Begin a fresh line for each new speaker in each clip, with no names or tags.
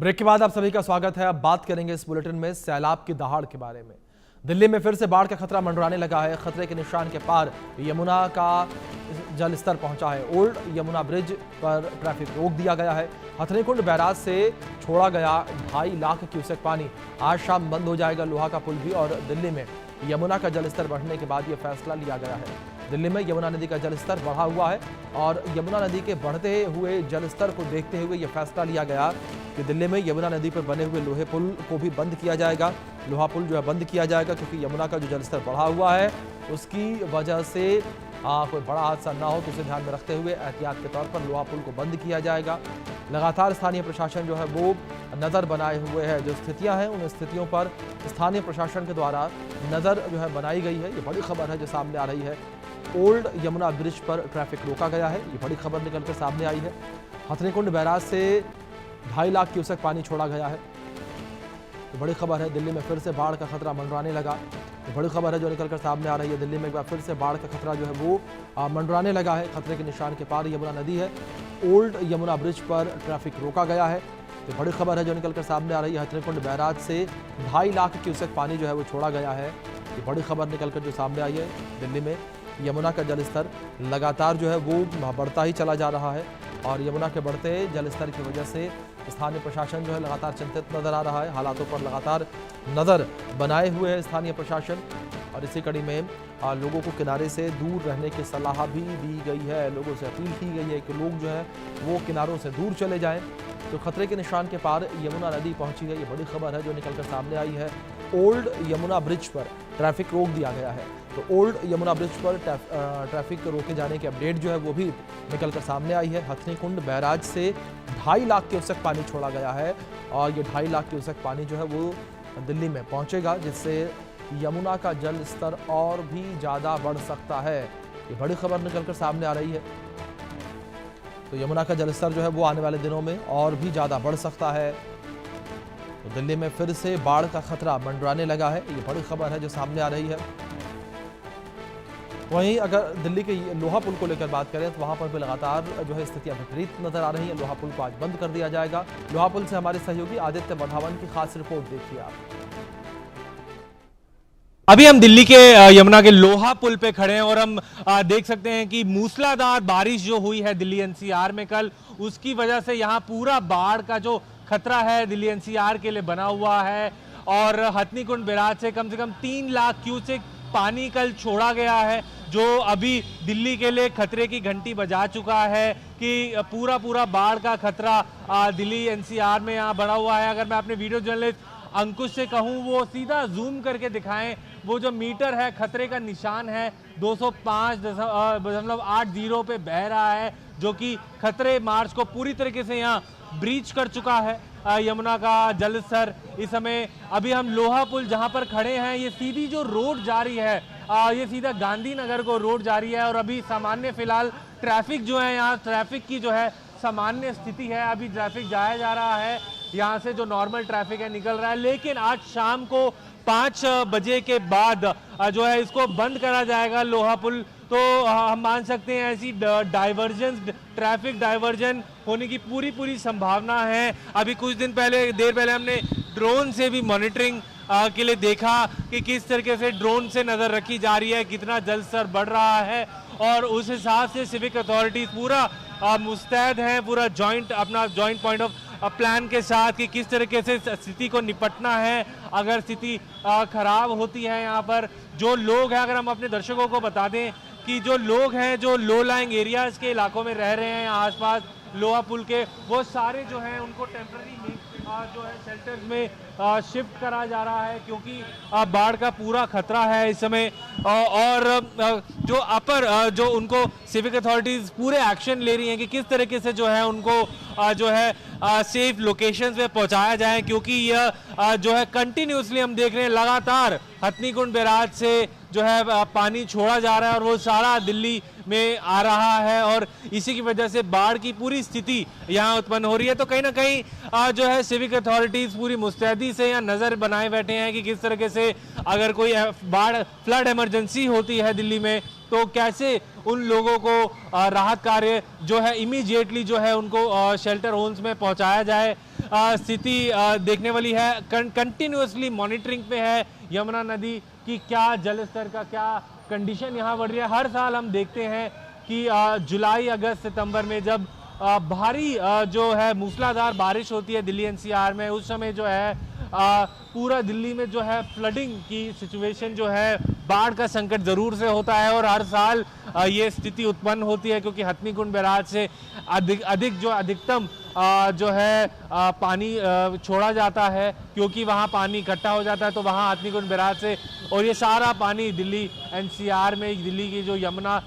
Break के बाद आप सभी का स्वागत है। अब बात करेंगे इस बुलेटिन में सैलाब की दहाड़ के बारे में। दिल्ली में फिर से बाढ़ का खतरा मंडराने लगा है। खतरे के निशान के पार यमुना का जल स्तर पहुंचा है। ओल्ड यमुना ब्रिज पर ट्रैफिक रोक दिया गया है। हथनीकुंड बैराज से छोड़ा गया 2.5 लाख क्यूसेक पानी आज शाम बंद हो जाएगा। लोहा का पुल भी। और दिल्ली में यमुना का जलस्तर बढ़ने के बाद यह फैसला लिया गया है। दिल्ली में यमुना नदी का जलस्तर बढ़ा हुआ है और यमुना नदी के बढ़ते हुए जलस्तर को देखते हुए यह फैसला लिया गया कि दिल्ली में यमुना नदी पर बने हुए लोहे पुल को भी बंद किया जाएगा। लोहा पुल जो है बंद किया जाएगा क्योंकि यमुना का जो जलस्तर बढ़ा हुआ है उसकी वजह से कोई बड़ा हादसा ना हो, तो उसे ध्यान में रखते हुए एहतियात के तौर पर लोहा पुल को बंद किया जाएगा। लगातार स्थानीय प्रशासन जो है वो नज़र बनाए हुए है। जो स्थितियां हैं उन स्थितियों पर स्थानीय प्रशासन के द्वारा नज़र जो है बनाई गई है। ये बड़ी खबर है जो सामने आ रही है। ओल्ड यमुना ब्रिज पर ट्रैफिक रोका गया है। ये बड़ी खबर निकलकर सामने आई है। हथनीकुंड बैराज से 2.5 लाख क्यूसेक पानी छोड़ा गया है। तो बड़ी खबर है। दिल्ली में फिर से बाढ़ का खतरा मंडराने लगा। तो बड़ी खबर है जो निकलकर सामने आ रही है। दिल्ली में एक बार फिर से बाढ़ का खतरा जो है वो मंडराने लगा है। खतरे के निशान के पार यमुना नदी है। ओल्ड यमुना ब्रिज पर ट्रैफिक रोका गया है। तो बड़ी खबर है जो निकलकर सामने आ रही है। हथनीकुंड बैराज से 2.5 लाख क्यूसेक पानी जो है वो छोड़ा गया है। ये बड़ी खबर निकलकर जो सामने आई है। दिल्ली में यमुना का जलस्तर लगातार जो है वो बढ़ता ही चला जा रहा है और यमुना के बढ़ते जलस्तर की वजह से स्थानीय प्रशासन जो है लगातार चिंतित नजर आ रहा है। हालातों पर लगातार नज़र बनाए हुए है स्थानीय प्रशासन। और इसी कड़ी में लोगों को किनारे से दूर रहने की सलाह भी दी गई है। लोगों से अपील की गई है कि लोग जो है वो किनारों से दूर चले जाएं। तो खतरे के निशान के पार यमुना नदी पहुंची है। ये बड़ी खबर है जो निकलकर सामने आई है। ओल्ड यमुना ब्रिज पर ट्रैफिक रोक दिया गया है। तो ओल्ड यमुना ब्रिज पर ट्रैफिक रोके जाने की अपडेट जो है वो भी निकलकर सामने आई है। हथनीकुंड बैराज से 2.5 लाख क्यूसेक पानी छोड़ा गया है और ये 2.5 लाख क्यूसेक पानी जो है वो दिल्ली में पहुंचेगा, जिससे यमुना का जल स्तर और भी ज़्यादा बढ़ सकता है। ये बड़ी खबर निकलकर सामने आ रही है। तो यमुना का जलस्तर जो है वो आने वाले दिनों में और भी ज़्यादा बढ़ सकता है। तो दिल्ली में फिर से बाढ़ का खतरा मंडराने लगा है। ये बड़ी खबर है जो सामने आ रही है। वहीं अगर दिल्ली के लोहा पुल को लेकर बात करें तो वहां पर भी लगातार जो है स्थितियां विपरीत नजर आ रही है। लोहा पुल को आज बंद कर दिया जाएगा। लोहा पुल से हमारे सहयोगी आदित्य बधावन की खास रिपोर्ट देखिए आप।
अभी हम दिल्ली के यमुना के लोहा पुल पे खड़े हैं और हम देख सकते हैं कि मूसलाधार बारिश जो हुई है दिल्ली एनसीआर में कल, उसकी वजह से यहाँ पूरा बाढ़ का जो खतरा है दिल्ली एनसीआर के लिए बना हुआ है। और हथनीकुंड बैराज से कम 3 लाख क्यूसेक पानी कल छोड़ा गया है, जो अभी दिल्ली के लिए खतरे की घंटी बजा चुका है कि पूरा बाढ़ का खतरा दिल्ली एनसीआर में यहाँ बना हुआ है। अगर मैं अपने वीडियो जर्नलिस्ट अंकुश से कहूँ वो सीधा जूम करके दिखाएं, वो जो मीटर है खतरे का निशान है 205.80 पे बह रहा है, जो कि खतरे मार्च को पूरी तरीके से यहाँ ब्रीच कर चुका है। यमुना का जलस्तर इस समय अभी हम लोहा पुल जहाँ पर खड़े हैं, ये सीधी जो रोड जा रही है ये सीधा गांधीनगर को रोड जा रही है। और अभी सामान्य फिलहाल ट्रैफिक जो है यहाँ ट्रैफिक की जो है सामान्य स्थिति है। अभी ट्रैफिक जाया जा रहा है, यहाँ से जो नॉर्मल ट्रैफिक है निकल रहा है। लेकिन आज शाम को 5 बजे के बाद जो है इसको बंद करा जाएगा लोहा पुल। तो हम मान सकते हैं ऐसी डाइवर्जन ट्रैफिक डाइवर्जन होने की पूरी संभावना है। अभी कुछ देर पहले हमने ड्रोन से भी मॉनिटरिंग के लिए देखा कि किस तरीके से ड्रोन से नज़र रखी जा रही है, कितना जल स्तर बढ़ रहा है। और उस हिसाब से सिविक अथॉरिटीज पूरा मुस्तैद है, पूरा अपना जॉइंट पॉइंट ऑफ प्लान के साथ कि किस तरीके से स्थिति को निपटना है अगर स्थिति खराब होती है। यहाँ पर जो लोग हैं, अगर हम अपने दर्शकों को बता दें कि जो लोग हैं जो लो लाइंग एरियाज के इलाकों में रह रहे हैं आसपास लोहा पुल के, वो सारे जो हैं उनको टेम्पररी जो है शेल्टर्स में शिफ्ट करा जा रहा है, क्योंकि बाढ़ का पूरा खतरा है इस समय। और जो उनको सिविक अथॉरिटीज पूरे एक्शन ले रही हैं कि किस तरीके से जो है उनको जो है सेफ लोकेशंस पे पहुंचाया जाए, क्योंकि यह जो है कंटिन्यूसली हम देख रहे हैं लगातार हथनीकुंड बैराज से जो है पानी छोड़ा जा रहा है और वो सारा दिल्ली में आ रहा है और इसी की वजह से बाढ़ की पूरी स्थिति यहाँ उत्पन्न हो रही है। तो कहीं ना कहीं जो है सिविक अथॉरिटीज पूरी मुस्तैदी से यहाँ नज़र बनाए बैठे हैं कि किस तरीके से अगर कोई बाढ़ फ्लड इमरजेंसी होती है दिल्ली में तो कैसे उन लोगों को राहत कार्य जो है इमीडिएटली जो है उनको शेल्टर होम्स में पहुंचाया जाए। स्थिति देखने वाली है। कंटिन्यूअसली मॉनिटरिंग पे है यमुना नदी की, क्या जल स्तर का क्या कंडीशन यहाँ बढ़ रही है। हर साल हम देखते हैं कि जुलाई, अगस्त, सितंबर में जब भारी जो है मूसलाधार बारिश होती है दिल्ली एनसीआर में, उस समय जो है पूरा दिल्ली में जो है फ्लडिंग की सिचुएशन जो है, बाढ़ का संकट जरूर से होता है। और हर साल ये स्थिति उत्पन्न होती है क्योंकि हथनीकुंड बैराज से अधिकतम जो है पानी छोड़ा जाता है, क्योंकि वहाँ पानी इकट्ठा हो जाता है तो वहाँ हथनीकुंड बैराज से, और ये सारा पानी दिल्ली एनसीआर में, दिल्ली की जो यमुना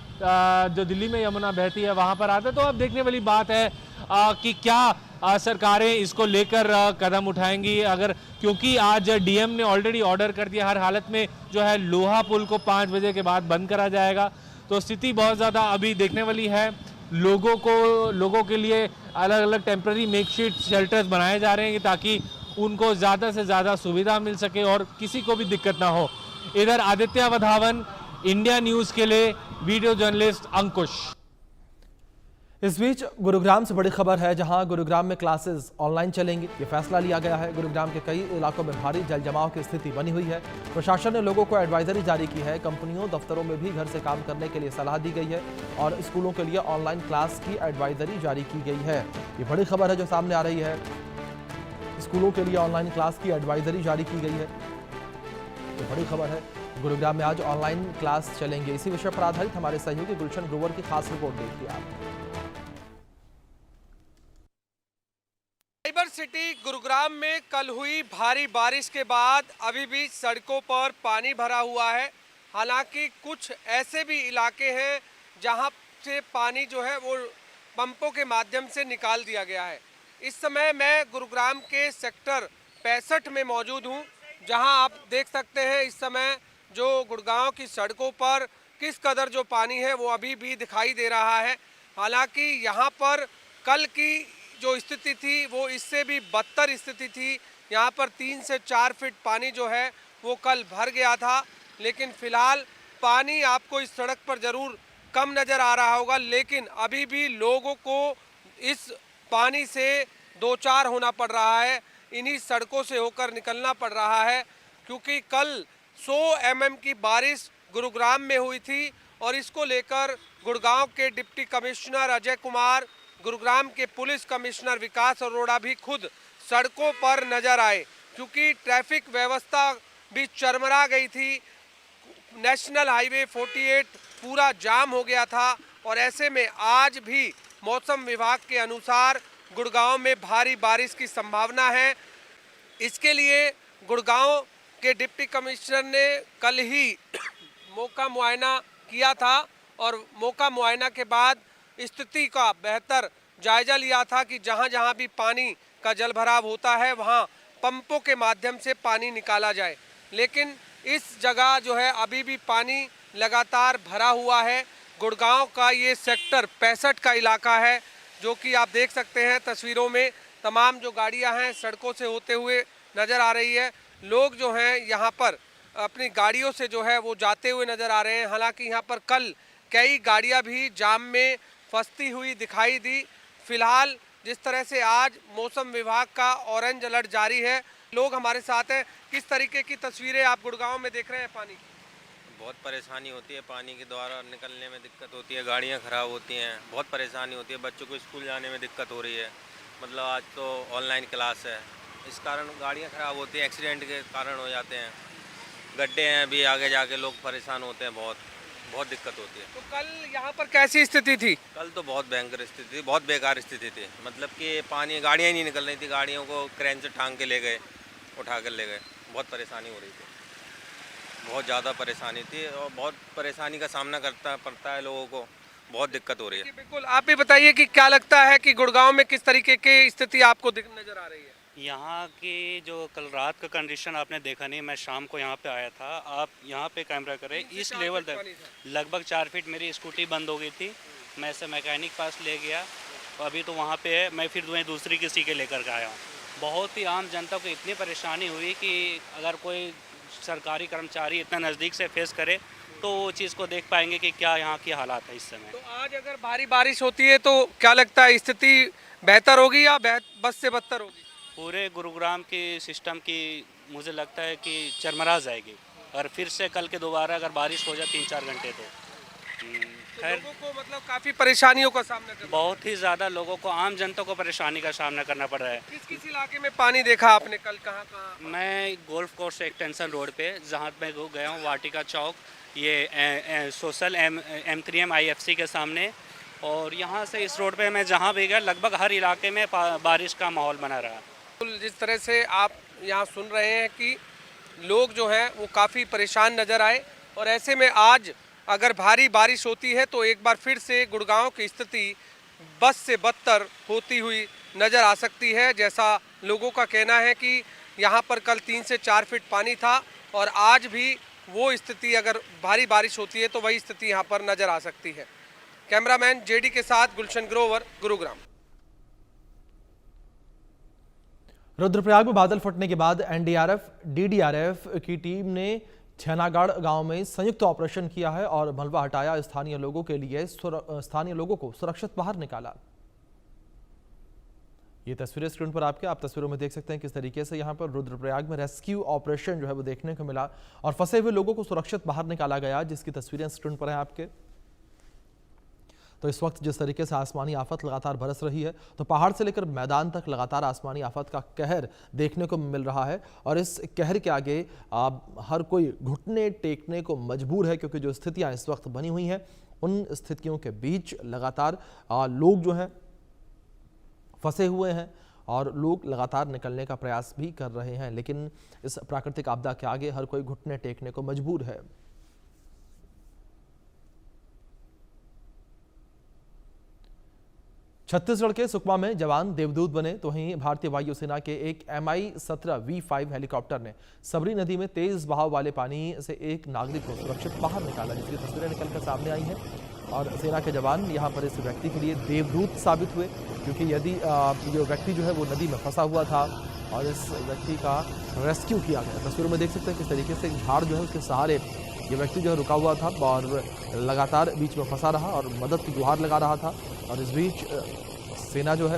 जो दिल्ली में यमुना बहती है वहाँ पर आता है। तो अब देखने वाली बात है कि क्या सरकारें इसको लेकर कदम उठाएंगी, अगर, क्योंकि आज डीएम ने ऑलरेडी ऑर्डर कर दिया हर हालत में जो है लोहा पुल को 5 बजे के बाद बंद करा जाएगा। तो स्थिति बहुत ज़्यादा अभी देखने वाली है। लोगों के लिए अलग अलग टेम्पररी मेकशिफ्ट शेल्टर्स बनाए जा रहे हैं ताकि उनको ज़्यादा से ज़्यादा सुविधा मिल सके और किसी को भी दिक्कत ना हो। इधर आदित्य वधावन, इंडिया न्यूज़ के लिए वीडियो जर्नलिस्ट अंकुश।
इस बीच गुरुग्राम से बड़ी खबर है, जहां गुरुग्राम में क्लासेस ऑनलाइन चलेंगी। ये फैसला लिया गया है। गुरुग्राम के कई इलाकों में भारी जल जमाव की स्थिति बनी हुई है। प्रशासन ने लोगों को एडवाइजरी जारी की है। कंपनियों, दफ्तरों में भी घर से काम करने के लिए सलाह दी गई है और स्कूलों के लिए ऑनलाइन क्लास की एडवाइजरी जारी की गई है। ये बड़ी खबर है जो सामने आ रही है। स्कूलों के लिए ऑनलाइन क्लास की एडवाइजरी जारी की गई है। ये बड़ी खबर है। गुरुग्राम में आज ऑनलाइन क्लास चलेंगे। इसी विषय पर आधारित हमारे सहयोगी गुलशन ग्रोवर की खास रिपोर्ट देखिए आप।
साइबर सिटी गुरुग्राम में कल हुई भारी बारिश के बाद अभी भी सड़कों पर पानी भरा हुआ है। हालांकि कुछ ऐसे भी इलाके हैं जहां से पानी जो है वो पंपों के माध्यम से निकाल दिया गया है। इस समय मैं गुरुग्राम के सेक्टर 65 में मौजूद हूं, जहां आप देख सकते हैं इस समय जो गुड़गांव की सड़कों पर किस कदर जो पानी है वो अभी भी दिखाई दे रहा है। हालांकि यहाँ पर कल की जो स्थिति थी वो इससे भी बदतर स्थिति थी। यहाँ पर 3 से 4 फीट पानी जो है वो कल भर गया था, लेकिन फिलहाल पानी आपको इस सड़क पर ज़रूर कम नज़र आ रहा होगा, लेकिन अभी भी लोगों को इस पानी से दो चार होना पड़ रहा है। इन्हीं सड़कों से होकर निकलना पड़ रहा है क्योंकि कल 100 mm की बारिश गुरुग्राम में हुई थी और इसको लेकर गुड़गांव के डिप्टी कमिश्नर अजय कुमार, गुरुग्राम के पुलिस कमिश्नर विकास अरोड़ा भी खुद सड़कों पर नजर आए क्योंकि ट्रैफिक व्यवस्था भी चरमरा गई थी। नेशनल हाईवे 48 पूरा जाम हो गया था और ऐसे में आज भी मौसम विभाग के अनुसार गुड़गांव में भारी बारिश की संभावना है। इसके लिए गुड़गांव के डिप्टी कमिश्नर ने कल ही मौका मुआयना किया था और मौका मुआयना के बाद स्थिति का बेहतर जायजा लिया था कि जहां जहां भी पानी का जल भराव होता है वहां पंपों के माध्यम से पानी निकाला जाए, लेकिन इस जगह जो है अभी भी पानी लगातार भरा हुआ है। गुड़गांव का ये सेक्टर 65 का इलाका है जो कि आप देख सकते हैं तस्वीरों में। तमाम जो गाड़ियां हैं सड़कों से होते हुए नज़र आ रही है। लोग जो हैं यहाँ पर अपनी गाड़ियों से जो है वो जाते हुए नज़र आ रहे हैं। हालांकि यहाँ पर कल कई गाड़ियाँ भी जाम में फंसती हुई दिखाई दी। फिलहाल जिस तरह से आज मौसम विभाग का ऑरेंज अलर्ट जारी है, लोग हमारे साथ हैं। किस तरीके की तस्वीरें आप गुड़गांव में देख रहे हैं पानी की?
बहुत परेशानी होती है, पानी के द्वारा निकलने में दिक्कत होती है, गाड़ियां खराब होती हैं, बहुत परेशानी होती है। बच्चों को स्कूल जाने में दिक्कत हो रही है। मतलब आज तो ऑनलाइन क्लास है, इस कारण गाड़ियां खराब होती हैं, एक्सीडेंट के कारण हो जाते हैं। गड्ढे हैं, अभी आगे जाके लोग परेशान होते हैं, बहुत दिक्कत होती है।
तो कल यहाँ पर कैसी स्थिति थी?
कल तो बहुत भयंकर स्थिति थी, बहुत बेकार स्थिति थी। मतलब कि पानी, गाड़ियाँ ही नहीं निकल रही थी, गाड़ियों को क्रेन से टांग के ले गए, उठा कर ले गए। बहुत परेशानी हो रही थी, बहुत ज़्यादा परेशानी थी और बहुत परेशानी का सामना करता पड़ता है लोगों को, बहुत दिक्कत हो रही है।
बिल्कुल, आप भी बताइए कि क्या लगता है कि गुड़गांव में किस तरीके की स्थिति आपको नजर आ रही है?
यहाँ की जो कल रात का कंडीशन आपने देखा नहीं, मैं शाम को यहाँ पे आया था। आप यहाँ पे कैमरा करें, इस लेवल तक लगभग 4 फीट मेरी स्कूटी बंद हो गई थी। मैं इसे मैकेनिक पास ले गया, तो अभी तो वहाँ पे है। मैं फिर दूसरी किसी के लेकर के आया हूँ। बहुत ही आम जनता को इतनी परेशानी हुई कि अगर कोई सरकारी कर्मचारी इतना नज़दीक से फेस करे तो वो चीज़ को देख पाएंगे कि क्या यहाँ की हालात है इस समय।
तो आज अगर भारी बारिश होती है तो क्या लगता है स्थिति बेहतर होगी या बस से बदतर होगी?
पूरे गुरुग्राम की सिस्टम की मुझे लगता है कि चरमरा जाएगी। और फिर से कल के दोबारा अगर बारिश हो जाए 3-4 घंटे तो खैर
लोगों को मतलब काफी परेशानियों का सामना करना
बहुत ही ज़्यादा लोगों को, आम जनता को परेशानी का सामना करना पड़ रहा है।
किस किस इलाके में पानी देखा आपने कल, कहाँ कहाँ?
मैं गोल्फ कोर्स एक्सटेंशन रोड पे जहाँ मैं गया हूँ, वाटिका चौक, ये सोशल M3M IFC के सामने, और यहाँ से इस रोड पे मैं जहाँ भी गया लगभग हर इलाके में बारिश का माहौल बना रहा।
जिस तरह से आप यहाँ सुन रहे हैं कि लोग जो हैं वो काफ़ी परेशान नज़र आए, और ऐसे में आज अगर भारी बारिश होती है तो एक बार फिर से गुड़गांव की स्थिति बस से बदतर होती हुई नज़र आ सकती है। जैसा लोगों का कहना है कि यहाँ पर कल 3 से 4 फीट पानी था, और आज भी वो स्थिति, अगर भारी बारिश होती है तो वही स्थिति यहाँ पर नज़र आ सकती है। कैमरामैन जेडी के साथ गुलशन ग्रोवर, गुरुग्राम।
रुद्रप्रयाग में बादल फटने के बाद एनडीआरएफ, डीडीआरएफ की टीम ने छेनागढ़ गांव में संयुक्त ऑपरेशन किया है और मलबा हटाया। स्थानीय लोगों को सुरक्षित बाहर निकाला। ये तस्वीरें स्क्रीन पर आप तस्वीरों में देख सकते हैं किस तरीके से यहां पर रुद्रप्रयाग में रेस्क्यू ऑपरेशन जो है वो देखने को मिला और फंसे हुए लोगों को सुरक्षित बाहर निकाला गया, जिसकी तस्वीरें स्क्रीन पर हैं आपके। तो इस वक्त जिस तरीके से आसमानी आफत लगातार बरस रही है, तो पहाड़ से लेकर मैदान तक लगातार आसमानी आफत का कहर देखने को मिल रहा है, और इस कहर के आगे हर कोई घुटने टेकने को मजबूर है, क्योंकि जो स्थितियां इस वक्त बनी हुई हैं उन स्थितियों के बीच लगातार लोग जो हैं फंसे हुए हैं और लोग लगातार निकलने का प्रयास भी कर रहे हैं, लेकिन इस प्राकृतिक आपदा के आगे हर कोई घुटने टेकने को मजबूर है। छत्तीसगढ़ के सुकमा में जवान देवदूत बने, तो वहीं भारतीय वायुसेना के एक MI-17 V5 हेलीकॉप्टर ने सबरी नदी में तेज बहाव वाले पानी से एक नागरिक को सुरक्षित बाहर निकाला, जिसकी तस्वीरें निकलकर सामने आई हैं। और सेना के जवान यहां पर इस व्यक्ति के लिए देवदूत साबित हुए, क्योंकि यदि ये व्यक्ति जो है वो नदी में फंसा हुआ था और इस व्यक्ति का रेस्क्यू किया गया। तस्वीरों में देख सकते हैं किस तरीके से झाड़ जो है उसके सहारे ये व्यक्ति जो है रुका हुआ था और लगातार बीच में फंसा रहा और मदद की गुहार लगा रहा था। और इस बीच सेना जो है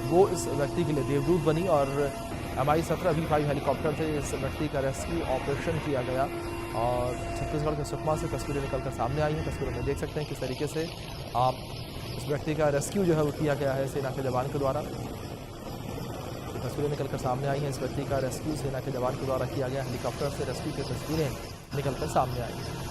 वो इस व्यक्ति के लिए देवदूत बनी और MI-17 V5 हेलीकॉप्टर से इस व्यक्ति का रेस्क्यू ऑपरेशन किया गया। और छत्तीसगढ़ के सुकमा से तस्वीरें निकलकर सामने आई हैं। तस्वीरों में देख सकते हैं किस तरीके से इस व्यक्ति का रेस्क्यू जो है वो किया गया है सेना के जवान के द्वारा। तस्वीरें निकलकर सामने आई हैं, इस व्यक्ति का रेस्क्यू सेना के जवान के द्वारा किया गया। हेलीकॉप्टर से रेस्क्यू की तस्वीरें निकलकर सामने आई हैं।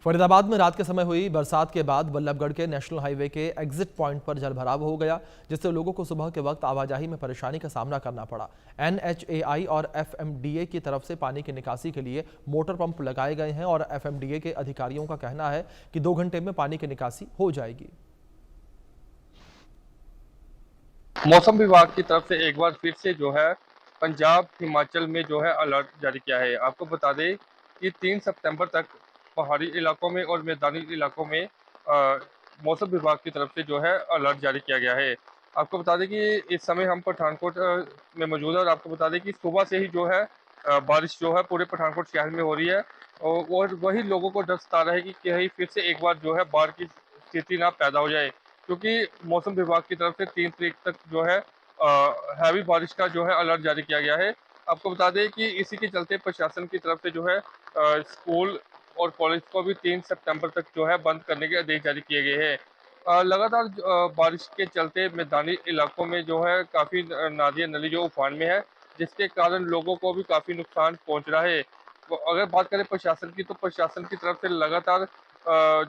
फरीदाबाद में रात के समय हुई बरसात के बाद बल्लभगढ़ के नेशनल हाईवे के एग्जिट पॉइंट पर जलभराव हो गया, जिससे लोगों को सुबह के वक्त आवाजाही में परेशानी का सामना करना पड़ा। NHAI और FMDA की तरफ से पानी की निकासी के लिए मोटर पंप लगाए गए हैं और FMDA के अधिकारियों का कहना है कि 2 घंटे में पानी की निकासी हो जाएगी।
मौसम विभाग की तरफ से एक बार फिर से जो है पंजाब, हिमाचल में जो है अलर्ट जारी किया है। आपको बता दें कि 3 सितंबर तक पहाड़ी इलाकों में और मैदानी इलाकों में मौसम विभाग की तरफ से जो है अलर्ट जारी किया गया है। आपको बता दें कि इस समय हम पठानकोट में मौजूद है और आपको बता दें कि सुबह से ही जो है बारिश जो है पूरे पठानकोट शहर में हो रही है और वही लोगों को डर सता रहा है कि कहीं फिर से एक बार जो है बाढ़ की स्थिति ना पैदा हो जाए, क्योंकि मौसम विभाग की तरफ से 3 तारीख तक जो है हैवी बारिश का जो है अलर्ट जारी किया गया है। आपको बता दें कि इसी के चलते प्रशासन की तरफ से जो है स्कूल और कॉलेज को भी 3 सितंबर तक जो है बंद करने के आदेश जारी किए गए हैं। लगातार बारिश के चलते मैदानी इलाकों में जो है काफ़ी नादियाँ नदी जो उफान में है, जिसके कारण लोगों को भी काफ़ी नुकसान पहुंच रहा है। अगर बात करें प्रशासन की, तो प्रशासन की तरफ से लगातार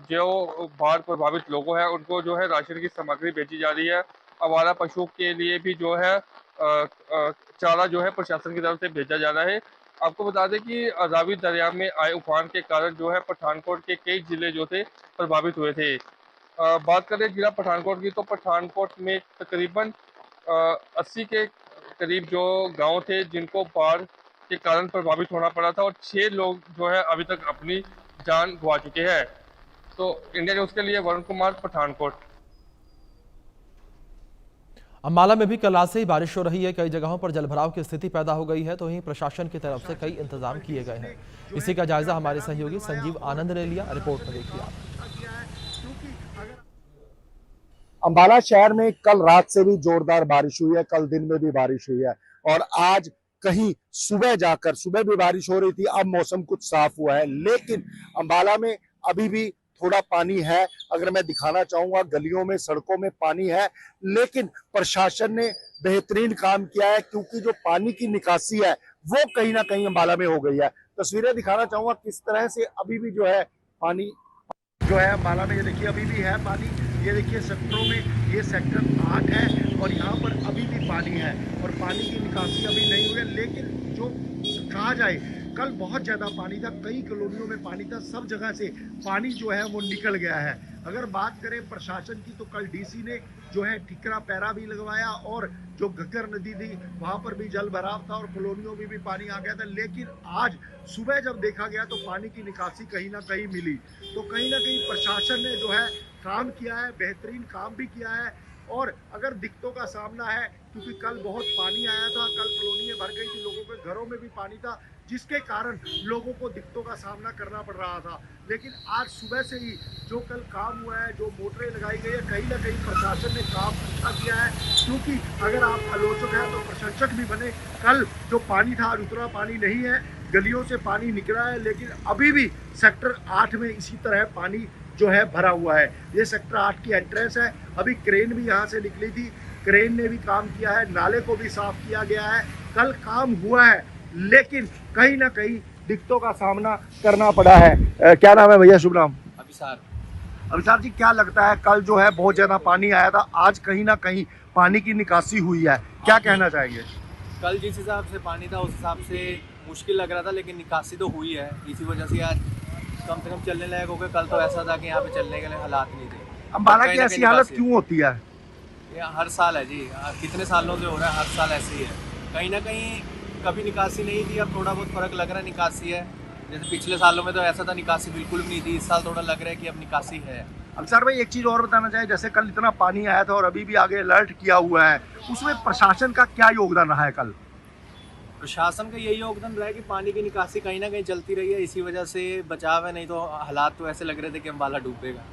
जो बाढ़ प्रभावित लोगों हैं उनको जो है राशन की सामग्री भेजी जा रही है। आवारा पशुओं के लिए भी जो है चारा जो है प्रशासन की तरफ से भेजा जा रहा है। आपको बता दें कि रावी दरिया में आए उफान के कारण जो है पठानकोट के कई जिले जो थे प्रभावित हुए थे। बात करें जिला पठानकोट की, तो पठानकोट में तकरीबन 80 के करीब जो गांव थे जिनको बाढ़ के कारण प्रभावित होना पड़ा था और 6 लोग जो है अभी तक अपनी जान गंवा चुके हैं। तो इंडिया न्यूज़ के लिए वरुण कुमार, पठानकोट।
अंबाला में भी कल रात से ही बारिश हो रही है। कई जगहों पर जलभराव की स्थिति पैदा हो गई है, तो वहीं प्रशासन की तरफ से कई इंतजाम किए गए हैं। इसी का जायजा हमारे सहयोगी संजीव आनंद ने लिया। रिपोर्ट में देखिए आप।
अंबाला शहर में कल रात से भी जोरदार बारिश हुई है, कल दिन में भी बारिश हुई है और आज कहीं सुबह भी बारिश हो रही थी। अब मौसम कुछ साफ हुआ है, लेकिन अंबाला में अभी भी थोड़ा पानी है। अगर मैं दिखाना चाहूंगा, गलियों में सड़कों में पानी है, लेकिन प्रशासन ने बेहतरीन काम किया है क्योंकि जो पानी की निकासी है वो कहीं ना कहीं अंबाला में हो गई है। तस्वीरें दिखाना चाहूंगा किस तरह से अभी भी जो है पानी जो है अंबाला में, ये देखिए अभी भी है पानी। ये देखिए सेक्टरों में, ये सेक्टर 8 है और यहाँ पर अभी भी पानी है और पानी की निकासी अभी नहीं हुई है। लेकिन जो कहा जाए, कल बहुत ज़्यादा पानी था, कई कॉलोनियों में पानी था, सब जगह से पानी जो है वो निकल गया है। अगर बात करें प्रशासन की तो कल डीसी ने जो है ठिकरा पैरा भी लगवाया और जो घग्गर नदी थी वहाँ पर भी जल भराव था और कॉलोनियों में भी पानी आ गया था। लेकिन आज सुबह जब देखा गया तो पानी की निकासी कहीं ना कहीं मिली। तो कहीं ना कहीं प्रशासन ने जो है काम किया है, बेहतरीन काम भी किया है। और अगर दिक्कतों का सामना है, क्योंकि कल बहुत पानी आया था, कल कॉलोनियाँ भर गई थी, लोगों के घरों में भी पानी था, जिसके कारण लोगों को दिक्कतों का सामना करना पड़ रहा था। लेकिन आज सुबह से ही जो कल काम हुआ है, जो मोटरें लगाई गई है, कहीं ना कहीं प्रशासन ने काम अच्छा किया है। क्योंकि अगर आप आलोचक हैं तो प्रशंसक भी बने। कल जो पानी था आज उतना पानी नहीं है, गलियों से पानी निकला है, लेकिन अभी भी सेक्टर 8 में इसी तरह पानी जो है भरा हुआ है। ये सेक्टर 8 की एंट्रेंस है। अभी क्रेन भी यहाँ से निकली थी, क्रेन ने भी काम किया है, नाले को भी साफ किया गया है। कल काम हुआ है, लेकिन कहीं ना कहीं दिक्कतों का सामना करना पड़ा है। क्या नाम है भैया? शुभ नाम? अभिसार जी, क्या लगता है कल जो है बहुत ज्यादा पानी आया था, आज कहीं ना कहीं पानी की निकासी हुई है, क्या कहना चाहेंगे?
कल जिस हिसाब से पानी था उस हिसाब से मुश्किल लग रहा था, लेकिन निकासी तो हुई है। इसी वजह से आज कम से कम चलने लायक हो गए। कल तो ऐसा था कि यहाँ पे चलने के लिए हालात नहीं थे।
अंबाला की ऐसी हालत क्यों होती है?
ये हर साल है जी, कितने सालों से हो रहा है, हर साल ऐसे ही है। कहीं ना कहीं कभी निकासी नहीं थी, अब थोड़ा बहुत फर्क लग रहा है, निकासी है। जैसे पिछले सालों में तो ऐसा था निकासी बिल्कुल भी नहीं थी, इस साल थोड़ा लग रहा है कि अब निकासी है।
अब सर भाई एक चीज़ और बताना चाहिए, जैसे कल इतना पानी आया था और अभी भी आगे अलर्ट किया हुआ है, उसमें प्रशासन का क्या योगदान रहा है? कल
प्रशासन का यही योगदान रहा है कि पानी की निकासी कहीं ना कहीं चलती रही है, इसी वजह से बचाव है। नहीं तो हालात तो ऐसे लग रहे थे कि अंबाला डूबेगा।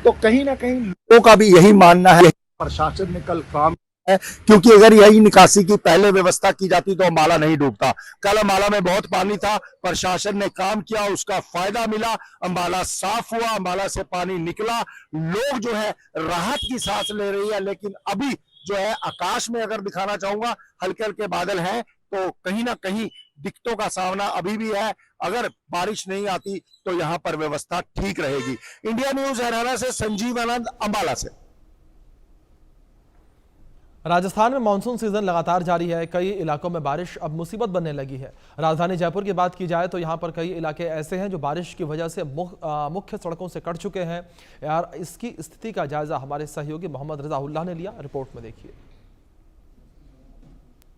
तो कहीं ना कहीं लोगों का भी यही मानना है प्रशासन ने कल काम है, क्योंकि अगर यही निकासी की पहले व्यवस्था की जाती तो अंबाला नहीं डूबता। कल अंबाला में बहुत पानी था, प्रशासन ने काम किया, उसका फायदा मिला, अंबाला साफ हुआ, अंबाला से पानी निकला, लोग जो है राहत की सांस ले रही है। लेकिन अभी जो है आकाश में अगर दिखाना चाहूंगा, हल्के हल्के बादल हैं, तो कहीं ना कहीं दिक्कतों का सामना अभी भी है। अगर बारिश नहीं आती तो यहाँ पर व्यवस्था ठीक रहेगी। इंडिया न्यूज हरियाणा से संजीव आनंद, अंबाला से।
राजस्थान में मानसून सीजन लगातार जारी है। कई इलाकों में बारिश अब मुसीबत बनने लगी है। राजधानी जयपुर की बात की जाए तो यहां पर कई इलाके ऐसे हैं जो बारिश की वजह से मुख्य सड़कों से कट चुके हैं। यार, इसकी स्थिति का जायजा हमारे सहयोगी मोहम्मद रजा उल्लाह ने लिया। रिपोर्ट में देखिए।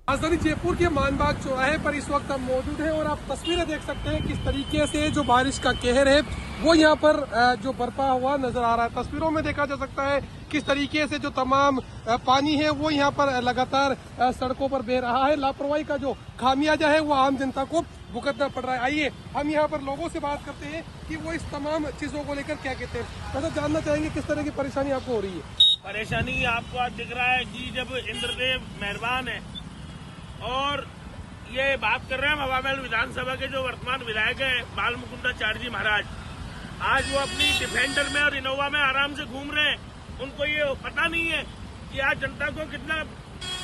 राजधानी जयपुर के मानबाग चौराहे पर इस वक्त हम मौजूद हैं और आप तस्वीरें देख सकते हैं किस तरीके से जो बारिश का कहर है वो यहाँ पर जो बरपा हुआ नजर आ रहा है। तस्वीरों में देखा जा सकता है किस तरीके से जो तमाम पानी है वो यहाँ पर लगातार सड़कों पर बह रहा है। लापरवाही का जो खामियाजा है वो आम जनता को भुगतना पड़ रहा है। आइए हम यहाँ पर लोगों से बात करते हैं कि वो इस तमाम चीजों को लेकर क्या कहते हैं। मतलब जानना चाहेंगे किस तरह की परेशानी आपको हो रही है?
परेशानी आपको आज दिख रहा है कि जब इंद्रदेव मेहरबान है और ये बात कर रहे हैं हवा महल विधानसभा के जो वर्तमान विधायक है बाल मुकुंदाचार्य जी महाराज, आज वो अपनी डिफेंडर में और इनोवा में आराम से घूम रहे हैं। उनको ये पता नहीं है कि आज जनता को कितना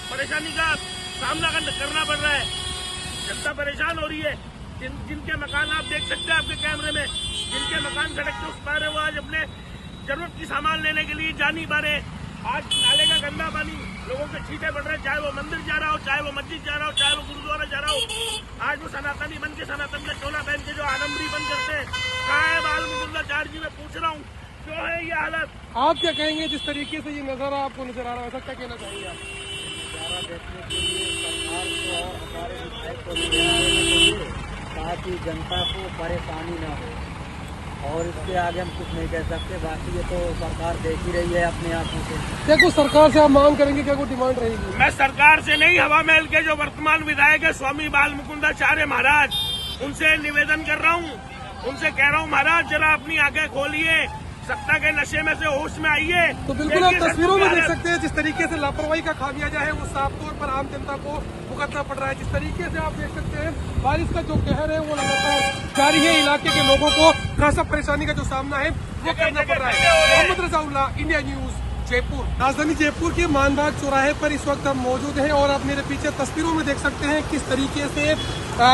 परेशानी का सामना करना पड़ रहा है। जनता परेशान हो रही है। जिनके मकान आप देख सकते हैं आपके कैमरे में, जिनके मकान सड़क के उस पार है वो आज अपने जरूरत की सामान लेने के लिए जा नहीं पा रहे। आज नाले का गंदा पानी लोगों के छींटे पड़ रहे हैं, चाहे वो मंदिर जा रहा हो, चाहे वो मस्जिद जा रहा हो, चाहे वो गुरुद्वारा जा रहा हो। आज वो सनातनी बन के सनातन का चोला पहन के जो आलमरी बन करते हैं, कहाँ है बाल मुकुंदाचार्य जी? मैं पूछ रहा हूँ, क्यों है ये हालत?
आप क्या कहेंगे जिस तरीके से ये नजारा आपको नजर आ रहा है, ऐसा क्या कहना चाहेंगे आप?
नजारा देखने के लिए सरकार को और हमारे विधायक को ताकि जनता को परेशानी ना हो। और इसके आगे हम कुछ नहीं कह सकते। बाकी ये तो सरकार देख ही रही है अपनी आंखों से।
क्या कुछ सरकार से आप मांग करेंगे, क्या कोई डिमांड रहेगी?
मैं सरकार से नहीं, हवा महल के जो वर्तमान विधायक है स्वामी बाल मुकुंदाचार्य महाराज, उनसे निवेदन कर रहा हूँ, उनसे कह रहा हूँ महाराज जरा अपनी आंखें खोलिए, सत्ता के नशे में से होश में आइए।
तो बिल्कुल आप तस्वीरों में देख सकते हैं जिस तरीके से लापरवाही का खामियाजा है वो साफ तौर पर आम जनता को भुगतना पड़ रहा है। जिस तरीके से आप देख सकते हैं बारिश का जो कहर है वो लगातार जारी है। इलाके के लोगों को खासा परेशानी का जो सामना है वो करना पड़ रहा है। Mohammad Razaullah, India News, Jaipur. राजधानी जयपुर के मानबाग चौराहे पर इस वक्त हम मौजूद हैं और आप मेरे पीछे तस्वीरों में देख सकते हैं किस तरीके से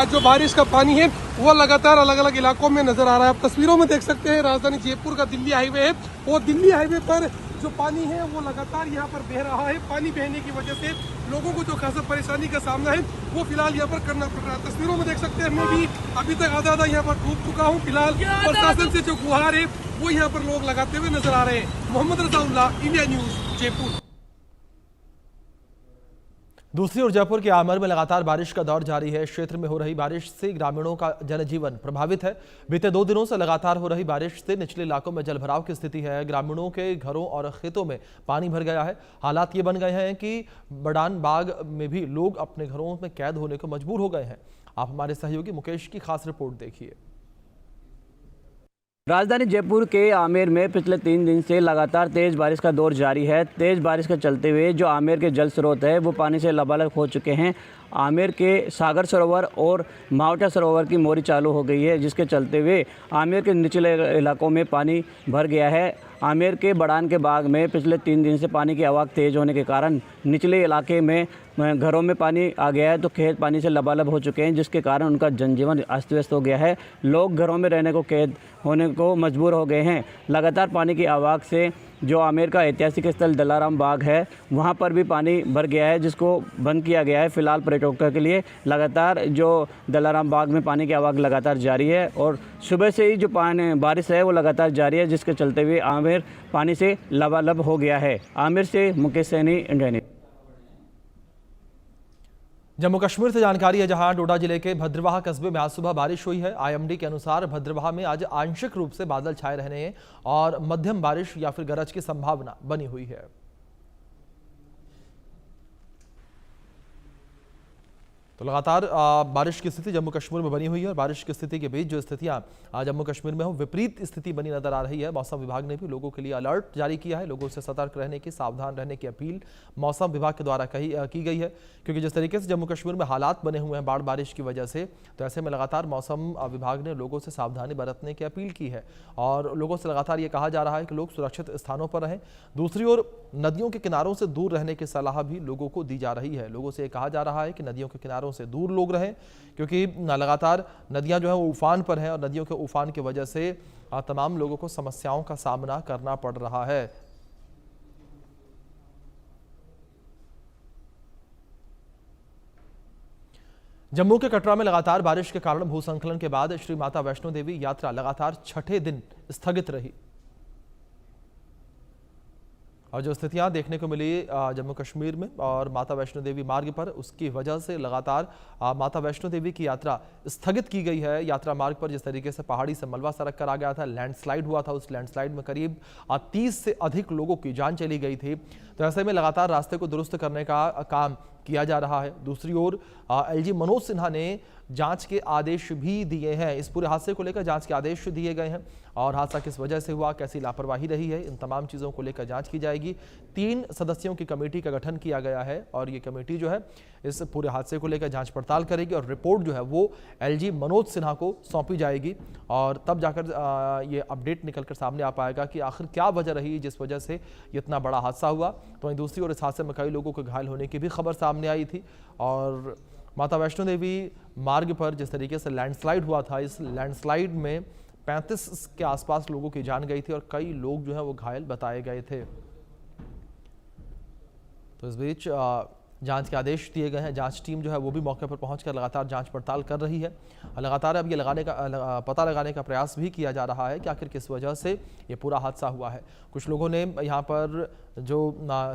जो बारिश का पानी है वो लगातार अलग अलग इलाकों में नजर आ रहा है। आप तस्वीरों में देख सकते हैं राजधानी जयपुर का दिल्ली हाईवे है और दिल्ली हाईवे पर जो पानी है वो लगातार यहाँ पर बह रहा है। पानी बहने की वजह से लोगों को जो खासा परेशानी का सामना है वो फिलहाल यहाँ पर करना पड़ रहा है। तस्वीरों में देख सकते हैं मैं भी अभी तक आधा यहाँ पर डूब चुका हूँ। फिलहाल प्रशासन से जो गुहार है वो यहाँ पर लोग लगाते हुए नजर आ रहे हैं। Mohammad Razaullah, India News, Jaipur.
दूसरी ओर जयपुर के आमर में लगातार बारिश का दौर जारी है। क्षेत्र में हो रही बारिश से ग्रामीणों का जनजीवन प्रभावित है। बीते 2 दिनों से लगातार हो रही बारिश से निचले इलाकों में जलभराव की स्थिति है। ग्रामीणों के घरों और खेतों में पानी भर गया है। हालात ये बन गए हैं कि बड़ान बाग में भी लोग अपने घरों में कैद होने को मजबूर हो गए हैं। आप हमारे सहयोगी मुकेश की खास रिपोर्ट देखिए।
राजधानी जयपुर के आमेर में पिछले 3 दिन से लगातार तेज़ बारिश का दौर जारी है। तेज़ बारिश के चलते हुए जो आमेर के जल स्रोत है वो पानी से लबालब हो चुके हैं। आमेर के सागर सरोवर और मावटा सरोवर की मोरी चालू हो गई है, जिसके चलते हुए आमेर के निचले इलाकों में पानी भर गया है। आमेर के बड़ान के बाग में पिछले 3 दिन से पानी की आवक तेज़ होने के कारण निचले इलाके में घरों में पानी आ गया है, तो खेत पानी से लबालब हो चुके हैं, जिसके कारण उनका जनजीवन अस्त व्यस्त हो गया है। लोग घरों में रहने को कैद होने को मजबूर हो गए हैं। लगातार पानी की आवक से जो आमेर का ऐतिहासिक स्थल दलाराम बाग है वहाँ पर भी पानी भर गया है, जिसको बंद किया गया है फिलहाल पर्यटकों के लिए। लगातार जो दलाराम बाग में पानी की आवक लगातार जारी है और सुबह से ही जो बारिश है वो लगातार जारी है, जिसके चलते हुए आमेर पानी से लबालब हो गया है। आमेर से मुकेश सैनी, इंडिया न्यूज़।
जम्मू कश्मीर से जानकारी है, जहां डोडा जिले के भद्रवाह कस्बे में आज सुबह बारिश हुई है। आईएमडी के अनुसार भद्रवाह में आज आंशिक रूप से बादल छाए रहने और मध्यम बारिश या फिर गरज की संभावना बनी हुई है। तो लगातार बारिश की स्थिति जम्मू कश्मीर में बनी हुई है और बारिश की स्थिति के बीच जो स्थितियां जम्मू कश्मीर में हो विपरीत स्थिति बनी नजर आ रही है। मौसम विभाग ने भी लोगों के लिए अलर्ट जारी किया है। लोगों से सतर्क रहने की, सावधान रहने की अपील मौसम विभाग के द्वारा की गई है, क्योंकि जिस तरीके से जम्मू कश्मीर में हालात बने हुए हैं बाढ़ बारिश की वजह से, तो ऐसे में लगातार मौसम विभाग ने लोगों से सावधानी बरतने की अपील की है और लोगों से लगातार ये कहा जा रहा है कि लोग सुरक्षित स्थानों पर रहें। दूसरी ओर नदियों के किनारों से दूर रहने की सलाह भी लोगों को दी जा रही है। लोगों से ये कहा जा रहा है कि नदियों के किनारों से दूर लोग रहें, क्योंकि लगातार नदियां जो है वो उफान पर हैं और नदियों के उफान की वजह से तमाम लोगों को समस्याओं का सामना करना पड़ रहा है। जम्मू के कटरा में लगातार बारिश के कारण भूस्खलन के बाद श्री माता वैष्णो देवी यात्रा लगातार 6ठे दिन स्थगित रही और जो स्थितियां देखने को मिली जम्मू कश्मीर में और माता वैष्णो देवी मार्ग पर, उसकी वजह से लगातार माता वैष्णो देवी की यात्रा स्थगित की गई है। यात्रा मार्ग पर जिस तरीके से पहाड़ी से मलबा सरक कर आ गया था, लैंडस्लाइड हुआ था, उस लैंडस्लाइड में करीब 30 से अधिक लोगों की जान चली गई थी। तो ऐसे में लगातार रास्ते को दुरुस्त करने का काम किया जा रहा है। दूसरी ओर एलजी मनोज सिन्हा ने जांच के आदेश भी दिए हैं। इस पूरे हादसे को लेकर जांच के आदेश दिए गए हैं और हादसा किस वजह से हुआ, कैसी लापरवाही रही है, इन तमाम चीज़ों को लेकर जांच की जाएगी। 3 सदस्यों की कमेटी का गठन किया गया है और ये कमेटी जो है इस पूरे हादसे को लेकर जांच पड़ताल करेगी और रिपोर्ट जो है वो एलजी मनोज सिन्हा को सौंपी जाएगी और तब जाकर ये अपडेट निकलकर सामने आ पाएगा कि आखिर क्या वजह रही जिस वजह से इतना बड़ा हादसा हुआ। तो वहीं दूसरी ओर इस हादसे में कई लोगों के घायल होने की भी खबर सामने आई थी और माता वैष्णो देवी मार्ग पर जिस तरीके से लैंडस्लाइड हुआ था, इस लैंडस्लाइड में 35 के आसपास लोगों की जान गई थी और कई लोग जो है वो घायल बताए गए थे। तो इस बीच जांच के आदेश दिए गए हैं। जांच टीम जो है वो भी मौके पर पहुंचकर लगातार जांच पड़ताल कर रही है। लगातार अब ये पता लगाने का प्रयास भी किया जा रहा है कि आखिर किस वजह से ये पूरा हादसा हुआ है। कुछ लोगों ने यहाँ पर जो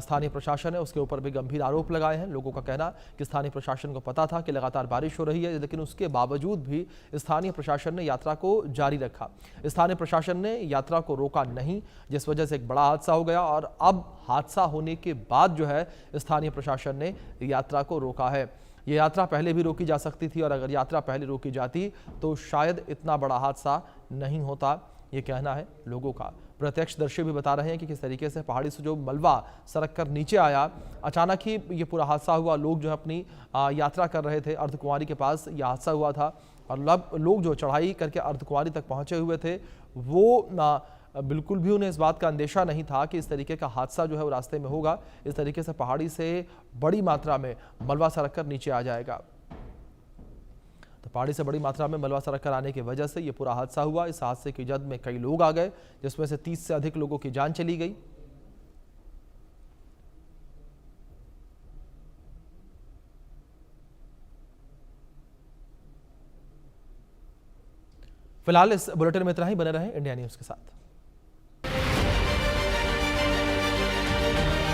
स्थानीय प्रशासन है उसके ऊपर भी गंभीर आरोप लगाए हैं। लोगों का कहना कि स्थानीय प्रशासन को पता था कि लगातार बारिश हो रही है, लेकिन उसके बावजूद भी स्थानीय प्रशासन ने यात्रा को जारी रखा। स्थानीय प्रशासन ने यात्रा को रोका नहीं, जिस वजह से एक बड़ा हादसा हो गया। और अब हादसा होने के बाद जो है स्थानीय प्रशासन ने यात्रा को रोका है। ये यात्रा पहले भी रोकी जा सकती थी और अगर यात्रा पहले रोकी जाती तो शायद इतना बड़ा हादसा नहीं होता, ये कहना है लोगों का। प्रत्यक्षदर्शी भी बता रहे हैं कि किस तरीके से पहाड़ी से जो मलबा सरक कर नीचे आया, अचानक ही ये पूरा हादसा हुआ। लोग जो अपनी यात्रा कर रहे थे, अर्धकुंवारी के पास यह हादसा हुआ था और लोग जो चढ़ाई करके अर्धकुंवारी तक पहुंचे हुए थे वो बिल्कुल भी उन्हें इस बात का अंदेशा नहीं था कि इस तरीके का हादसा जो है वो रास्ते में होगा। इस तरीके से पहाड़ी से बड़ी मात्रा में मलबा सरक कर नीचे आ जाएगा। तो पहाड़ी से बड़ी मात्रा में मलबा सरक कर आने की वजह से ये पूरा हादसा हुआ। इस हादसे की जद में कई लोग आ गए, जिसमें से 30 से अधिक लोगों की जान चली गई। फिलहाल इस बुलेटिन में इतना ही। बने रहें इंडिया न्यूज़ के साथ।